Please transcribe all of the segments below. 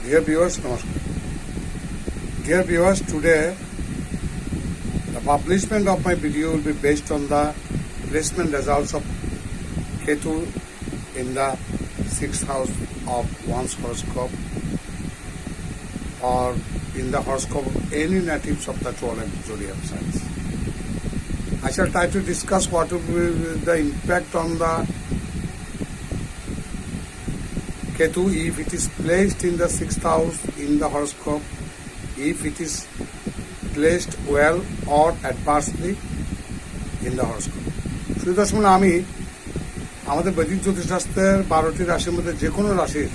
Dear viewers, Namaskar. Dear viewers, today the publishment of my video will be based on the placement results of Ketu in the 6th house of one's horoscope or in the horoscope of any natives of the 12 zodiac signs. I shall try to discuss what will be the impact on the Ketu if it is placed in the 6th house in the horoscope, if it is placed well or adversely in the horoscope. শুধু দর্শক আমি আমাদের বৈদিক জ্যোতিষশাস্ত্রের 12টি রাশির মধ্যে যে কোনো রাশির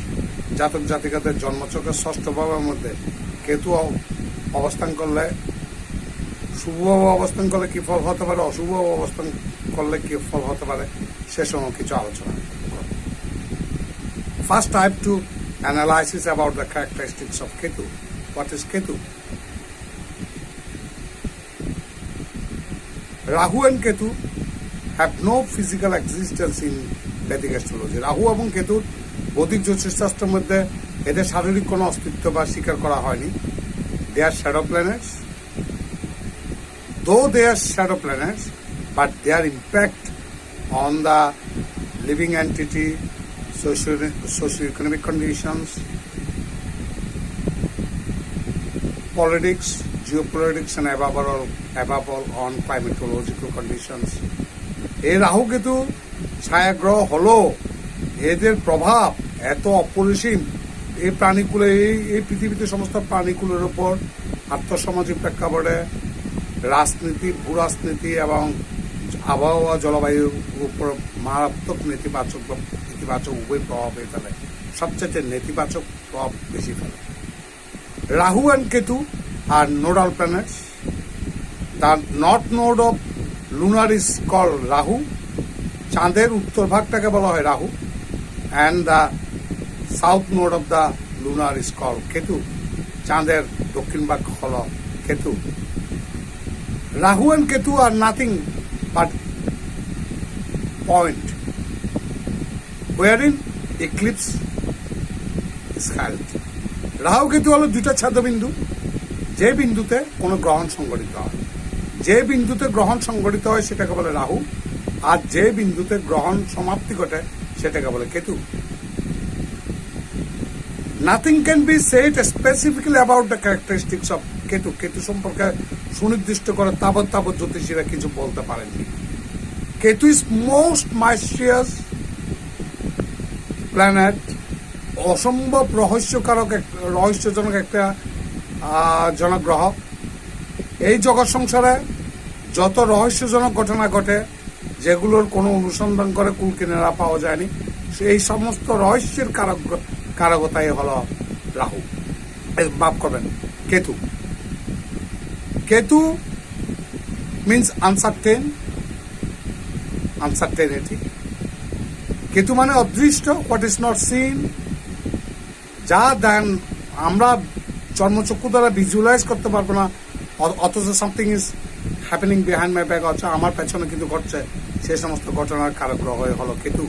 জাতক জাতিকাদের জন্মচক্রের ষষ্ঠ ভাবের মধ্যে কেতু অবস্থান করলে শুভভাবে অবস্থান করলে কি ফল হতে পারে, অশুভভাবে অবস্থান করলে কি ফল হতে পারে সে সময় কিছু আলোচনা। First, I have to analysis about the characteristics of Ketu. What is Ketu? Rahu and Ketu have no physical existence in Vedic astrology. Rahu এবং Ketu বৈদিক জ্যোতিষশাস্ত্রের মধ্যে এদের শারীরিক কোনো অস্তিত্ব বা স্বীকার করা হয়নি। They are shadow planets. Though they are shadow planets, but their impact on the living entity, socio-economic conditions, politics, geopolitics, and above all on climatological conditions. এই রাহু কেতু ছায়াগ্রহ হলো এদের প্রভাব এত অপরিসীম এই প্রাণীকুলে এই পৃথিবীতে সমস্ত প্রাণীকুলের উপর আর্থসামাজিক প্রেক্ষাপটে রাজনীতি, ভূরাজনীতি এবং আবহাওয়া জলবায়ুর উপর মারাত্মক নেতিবাচক উভয় প্রভাব ফেলে। সবচেয়ে নেতিবাচক প্রভাব বেশি ফেলে। Rahu and Ketu are nodal planets. The north node of lunar is call Rahu. চাঁদের উত্তর ভাগটাকে বলা হয় রাহু। And the south node of the lunar is call Ketu. চাঁদের দক্ষিণ ভাগ হল কেতু। Rahu and Ketu are nothing but point wherein eclipse is held. Rahu Ketu হলো দুইটা ছাদবিন্দু, যে বিন্দুতে কোনো গ্রহণ সংঘটিত হয়। যে বিন্দুতে গ্রহণ সংঘটিত হয় সেটাকে বলে রাহু, আর যে বিন্দুতে গ্রহণ সমাপ্তি ঘটে সেটাকে বলে Ketu. Nothing can be shed specifically about the characteristics of Ketu. Ketu সম্পর্কে সুনির্দিষ্ট করে তাবৎ জ্যোতিষীরা কিছু বলতে পারেননি। কেতু ইজ মোস্ট মাইস্ট্রিয়াস প্ল্যানেট, অসম্ভব রহস্যজনক একটা জনগ্রহ। এই জগৎ সংসারে যত রহস্যজনক ঘটনা ঘটে যেগুলোর কোনো অনুসন্ধান করে কুল কিনারা পাওয়া যায়নি, এই সমস্ত রহস্যের কারকতাই হল রাহু, মাফ করবেন, কেতু। Ketu means uncertainty. কেতু মানে অদৃষ্ট, হোয়াট ইজ নট সিন, যা দেন আমরা জন্মচক্ষু দ্বারা ভিজুয়ালাইজ করতে পারবো না, অথচ something is happening behind my back, হচ্ছে আমার পেছনে কিন্তু ঘটছে, সেই সমস্ত ঘটনার কারক গ্রহ হলো কেতু।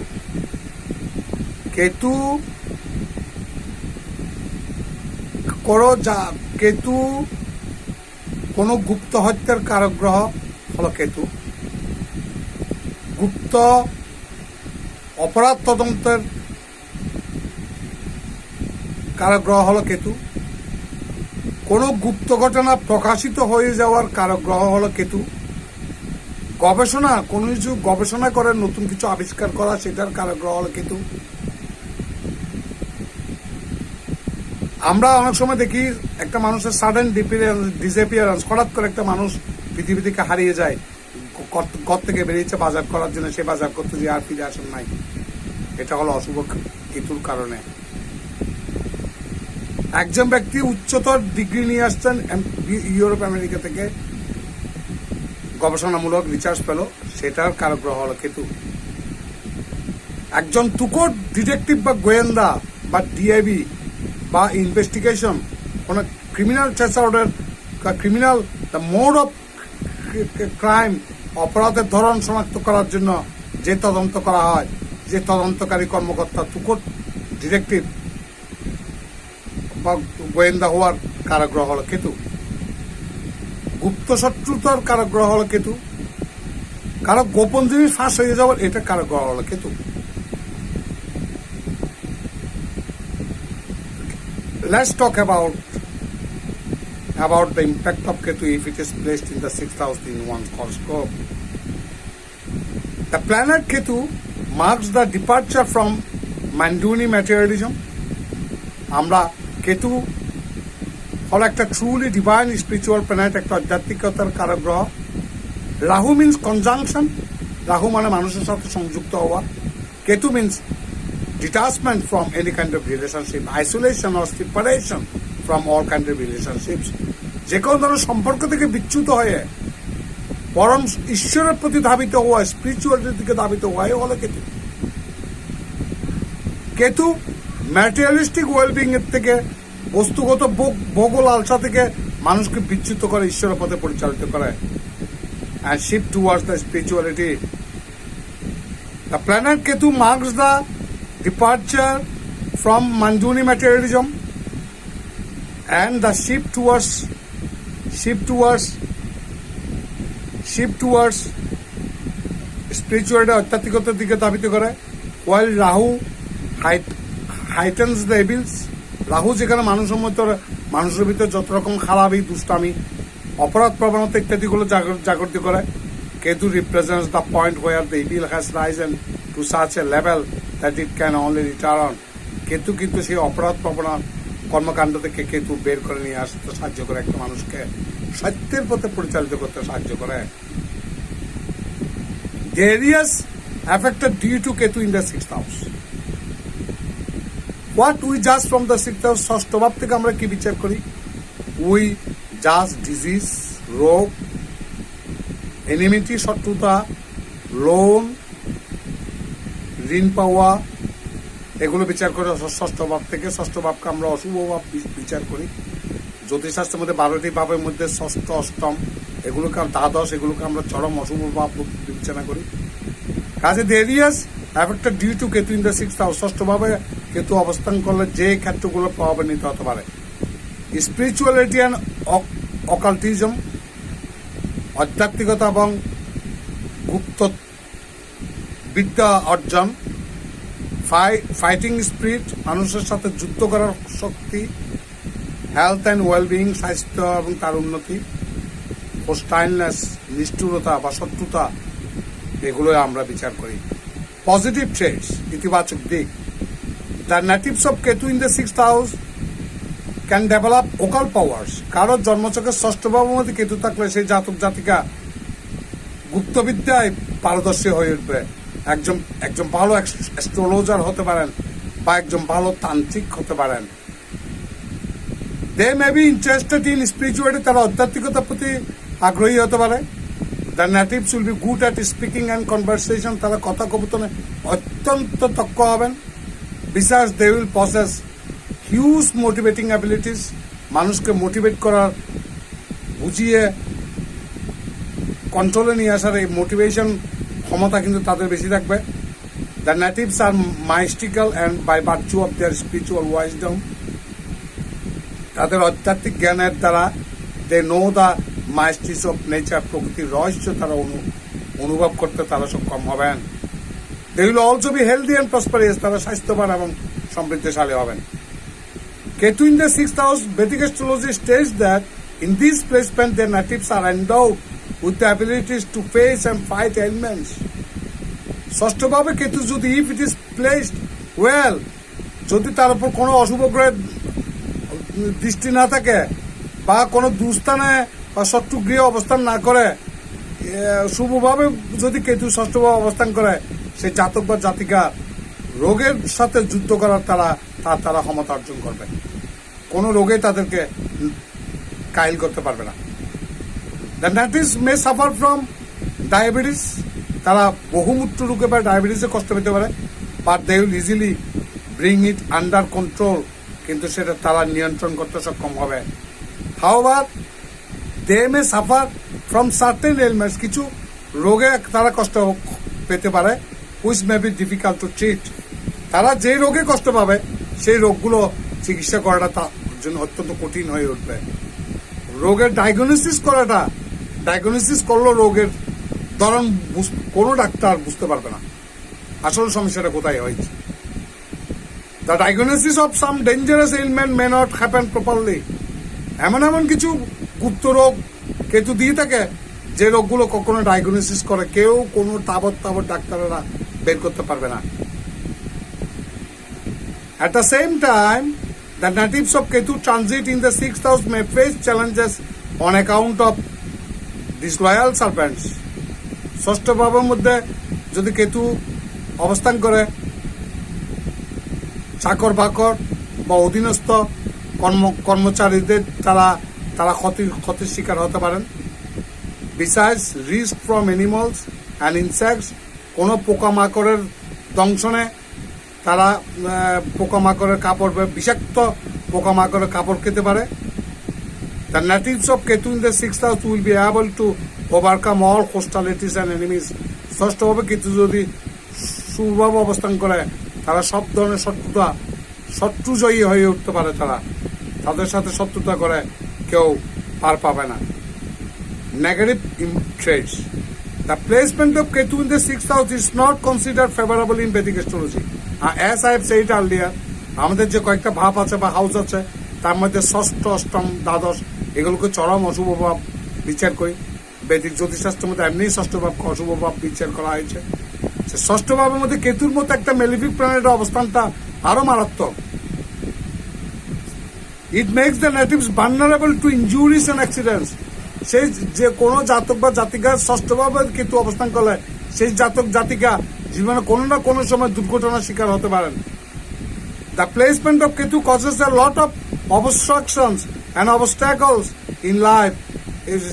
কেতু কেতু কোন গুপ্ত হত্যার কারক গ্রহ হলো কেতু। গুপ্ত অপরাধ তদন্তের কারক গ্রহ হলো কেতু। কোন গুপ্ত ঘটনা প্রকাশিত হয়ে যাওয়ার কারক গ্রহ হলো কেতু। কোনো কিছু গবেষণা করে নতুন কিছু আবিষ্কার করা, সেটার কারক গ্রহ হলো কেতু। আমরা অনেক সময় দেখি একটা মানুষের সাডেন ডিসঅ্যাপিয়ারেন্স, হঠাৎ করে একটা মানুষ পৃথিবী থেকে হারিয়ে যায়, ঘর থেকে বেরিয়েছে বাজার করার জন্য, সে বাজার করতে গিয়ে আর ফিরে আসেন নাই। এটা হলো অশুভ কেতুর কারণে। একজন ব্যক্তি উচ্চতর ডিগ্রি নিয়ে আসছেন ইউরোপ আমেরিকা থেকে, গবেষণামূলক রিসার্চ পেল, সেটার কারক গ্রহ হলো কেতু। একজন তুকর ডিটেকটিভ বা গোয়েন্দা বা ডিআইবি বা ইনভেস্টিগেশন, কোন ক্রিমিনাল ট্রেসার্ডের criminal the mode of crime, অপরাধের ধরন শনাক্ত করার জন্য যে তদন্ত করা হয়, যে তদন্তকারী কর্মকর্তা তুকর ডিটেকটিভ বা গোয়েন্দা হওয়ার কারগ্রহ হলো কেতু। গুপ্ত শত্রুতার কারগ্রহ হলো কেতু। কারো গোপন জিনিস ফাঁস হয়ে যাওয়ার এটা কারগ্রহ হলো Ketu. Let's talk about the impact of Ketu if it is placed in the 6th house in one's horoscope. The planet Ketu marks the departure from Manduni materialism. আমরা কেতু হলো একটা ট্রুলি ডিভাইন স্পিরিচুয়াল প্ল্যানেট, একটা আধ্যাত্মিকতার কারক গ্রহ। Rahu means conjunction, Rahu মানে মানুষের সাথে সংযুক্ত হওয়া। Ketu means detachment from any kind of relationship, isolation or separation from all kind of relationships. যে কোনো ধরনের সম্পর্ক থেকে বিচ্যুত হয়ে পরম ঈশ্বরের প্রতি ধাবিত হওয়া, স্পিরিচুয়ালিটির দিকে ধাবিত হওয়া হলো কেতু। কেতু ম্যাটেরিয়ালিস্টিক ওয়েলবিং এর থেকে, বস্তুগত ভোগ ও লালসা থেকে মানুষকে বিচ্যুত করে ঈশ্বরের পথে পরিচালিত করে, and shift towards the spirituality. The planet Ketu marks the departure from Manduni materialism and the shift towards spirituality, আধ্যাত্মিকতার দিকে ধাবিত করে। while Rahu heightens the evils. Rahu যেখানে মানুষের ভিতরে যত রকম খারাপি, দুষ্টামি, অপরাধ প্রবণতা ইত্যাদিগুলো জাগরিত করে। Ketu represents the point where the evil has risen to such a level that it can only return. Ketu কিন্তু সেই অপরাধ প্রবণ কর্মকাণ্ড থেকে কেতু বের করে নিয়ে আসতে সাহায্য করে, একটা মানুষকে সত্যের পথে পরিচালিত করতে সাহায্য করে। The areas affected due to Ketu in the 6th house. What we judge from the 6th house, ষষ্ঠ ভাব থেকে আমরা কি বিচার করি? We judge disease, রোগ, এনিমিটি, শত্রুতা, লোন, ঋণ পাওয়া, এগুলো বিচার করে ষষ্ঠ ভাব থেকে। ষষ্ঠ ভাবকে আমরা অশুভ ভাব বিচার করি। জ্যোতিষশাস্ত্রের মধ্যে 12টি ভাবের মধ্যে ষষ্ঠ, অষ্টম, এগুলোকে দ্বাদশ, এগুলোকে আমরা চরম অশুভ ভাব বিবেচনা করি। কাজে the areas affected due to Ketu in the 6th house, ষষ্ঠ ভাবে কেতু অবস্থান করলে যে ক্ষেত্রগুলো প্রভাবান্বিত হতে পারে: স্পিরিচুয়ালিটি অ্যান্ড অকাল্টিজম, আধ্যাত্মিকতা এবং গুপ্ত বিদ্যা অর্জন, ফাইটিং স্পিরিট, মানুষের সাথে যুদ্ধ করার শক্তি, হেলথ অ্যান্ড ওয়েলবিং, স্বাস্থ্য এবং তার উন্নতি, হোস্টাইলনেস, নিষ্ঠুরতা বা শত্রুতা, এগুলো আমরা বিচার করি। পজিটিভ ট্রেডস, ইতিবাচক দিক: the natives of Ketu in the 6th house can develop occult powers. কারোর জন্মছকের ষষ্ঠ ভাবের মধ্যে কেতু থাকলে সেই জাতক জাতিকা গুপ্তবিদ্যায় পারদর্শী হয়ে উঠবে। একজন ভালো অ্যাস্ট্রোলজার হতে পারেন বা একজন ভালো তান্ত্রিক হতে পারেন। They may be interested in spirituality, তারা আধ্যাত্মিকতার প্রতি আগ্রহী হতে পারে। The natives will be good at speaking and conversation, তারা কথা কবুতনে অত্যন্ত দক্ষ হবেন। Because they will possess huge motivating abilities, মানুষকে মোটিভেট করার, বুঝিয়ে কন্ট্রোলে নিয়ে আসার এই মোটিভেশন ক্ষমতা কিন্তু তাদের বেশি থাকবে। The natives are mystical and by virtue of their spiritual wisdom, তাদের আধ্যাত্মিক জ্ঞানের দ্বারা they know the mysteries of nature, প্রকৃতির রহস্য তারা অনুভব করতে তারা সক্ষম হবেন। They will also be healthy and prosperous, তারা স্বাস্থ্যবান এবং সমৃদ্ধশালী হবেন। Ketu in the 6th house, Vedic astrology states that in this placement the natives are endowed with the abilities to face and fight ailments. ষষ্ঠ ভাবে কেতু যদি if it is placed well, যদি তার উপর কোনো অশুভ গ্রহের দৃষ্টি না থাকে বা কোনো দুস্থানে বা শত্রু গৃহে অবস্থান না করে, শুভভাবে যদি কেতু ষষ্ঠ ভাবে অবস্থান করে, সেই জাতক বা জাতিকা রোগের সাথে যুদ্ধ করার তারা ক্ষমতা অর্জন করবে। কোনো রোগে তাদেরকে কাইল করতে পারবে না। The natives may suffer from diabetes, তারা বহুমূত্র রোগে বা ডায়াবেটিসে কষ্ট পেতে পারে, but they will easily bring it under control, কিন্তু সেটা তারা নিয়ন্ত্রণ করতে সক্ষম হবে। However they may suffer from certain ailments, কিছু রোগে তারা কষ্ট পেতে পারে, which may be difficult to treat. তারা যে রোগে কষ্ট পাবে সেই রোগগুলো চিকিৎসা করাটা জন্য অত্যন্ত কঠিন হয়ে উঠবে। রোগের ডায়াগনোসিস করলেও রোগের ধরন কোনো ডাক্তার বুঝতে পারবে না আসল সমস্যাটা কোথায় হয়েছে। The diagnosis of some dangerous element may not happen properly. এমন কিছু গুপ্ত রোগ কেতু দিয়ে থাকে যে রোগগুলো কখনো ডায়াগনোসিস করে কেউ কোনো তাবৎ ডাক্তারেরা বের করতে পারবে না। At the same time, the natives of Ketu transit in the 6th house may face challenges on account of disloyal servants. ষষ্ঠ ভাবের মধ্যে যদি কেতু অবস্থান করে চাকর বাকর বা অধীনস্থ কর্মচারীদের তারা ক্ষতির শিকার হতে পারেন। Besides risk from animals and insects, কোনো পোকামাকড়ের দংশনে তারা পোকামাকড়ের কাপড় বিষাক্ত পোকামাকড়ের কাপড় খেতে পারে। The natives of Ketu in the 6th house will be able to overcome all hostilities and enemies. ষষ্ঠভাবে কেতু যদি সুভাবে অবস্থান করে তারা সব ধরনের শত্রুজয়ী হয়ে উঠতে পারে। তাদের সাথে শত্রুতা করে কেউ পার পাবে না। Negative traits. The placement of Ketu in the 6th house is not considered favorable in Vedic astrology. As I have said earlier, আমাদের যে কয়েকটা ভাব আছে বা হাউস আছে তার মধ্যে ষষ্ঠ, অষ্টম, দ্বাদশ এগুলোকে চরম অশুভ ভাব বিচার করি। বৈদিক জ্যোতিষশাস্ত্রের মধ্যে এমনি ষষ্ঠ ভাবকে অশুভ ভাব বিচার করা হয়েছে। ষষ্ঠ ভাবের মধ্যে কেতুর মতো একটা মেলিফিক প্ল্যানেটের অবস্থানটা আরো মারাত্মক। It makes the natives vulnerable to injuries and accidents. সেই যে কোনো জাতক বা জাতিকা ষষ্ঠভাবে কেতু অবস্থান করলে সেই জাতক জাতিকা জীবনে কোনো না কোনো সময় দুর্ঘটনার শিকার হতে পারেন। The placement of Ketu causes a lot of obstructions and obstacles in life.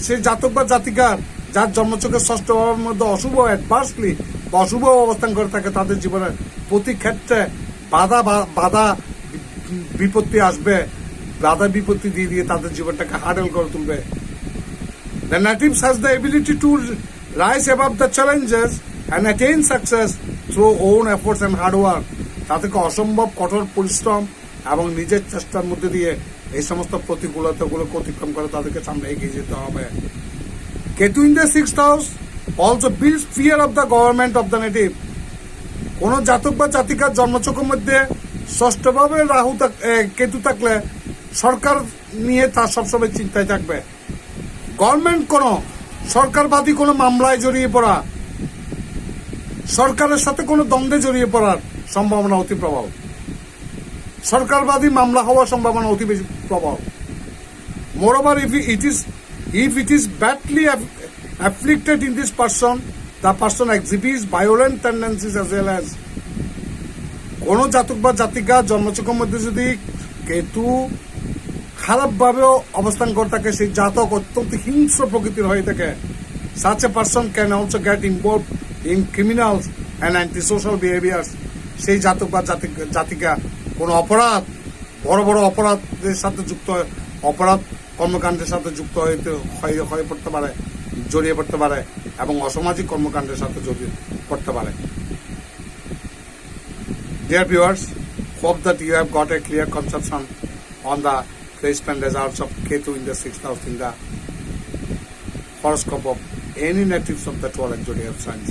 সেই জাতক বা জাতিকার যার জন্মছকের ষষ্ঠ ভাবের মধ্যে অশুভ অ্যাডভার্সলি বা অশুভ অবস্থান করে থাকে তাদের জীবনের প্রতি ক্ষেত্রে বাধা বিপত্তি আসবে। বাধা বিপত্তি দিয়ে তাদের জীবনটাকে হার্ডেল করে তুলবে। The natives has the ability to rise above the challenges and attain success through own efforts and hard work. তাদেরকে অসম্ভব কঠোর পরিশ্রম এবং নিজের চেষ্টার মধ্যে দিয়ে এই সমস্ত প্রতিকূলতাগুলো অতিক্রম করে তাদেরকে সামনে এগিয়ে যেতে হবে। Ketu in the 6th house also builds fear of the government of the native. কোন জাতক বা জাতিকার জন্মছকের মধ্যে ষষ্ঠভাবে কেতু থাকলে সরকার নিয়ে তার সবসময় চিন্তায় থাকবে। গভর্নমেন্ট সরকারবাদী কোনো মামলায় জড়িয়ে পড়া, সরকারের সাথে কোনো দ্বন্দ্বে জড়িয়ে পড়ার সম্ভাবনা অতি প্রবল। সরকারবাদী মামলা হওয়ার সম্ভাবনা অতি বেশি প্রবল। Moreover, if it is badly afflicted in this person, the person exhibits violent tendencies as well as. কোনো জাতক বা জাতিকা জন্মছকের মধ্যে যদি কেতু খারাপভাবেও অবস্থান করে থাকে সেই জাতক অত্যন্ত হিংস্র প্রকৃতির হয়ে থাকে। Such a person can also get involved in criminals and antisocial behaviors. সেই জাতক বা জাতিকা কোনো অপরাধ, বড় বড় অপরাধের সাথে যুক্ত অপরাধ কর্মকাণ্ডের সাথে যুক্ত হয়ে পড়তে পারে, জড়িয়ে পড়তে পারে এবং অসামাজিক কর্মকাণ্ডের সাথে জড়িয়ে পড়তে পারে। Dear viewers, hope that you have got a clear conception on the placement results of Ketu in the 6th house in the horoscope of any natives of the 12 zodiac signs.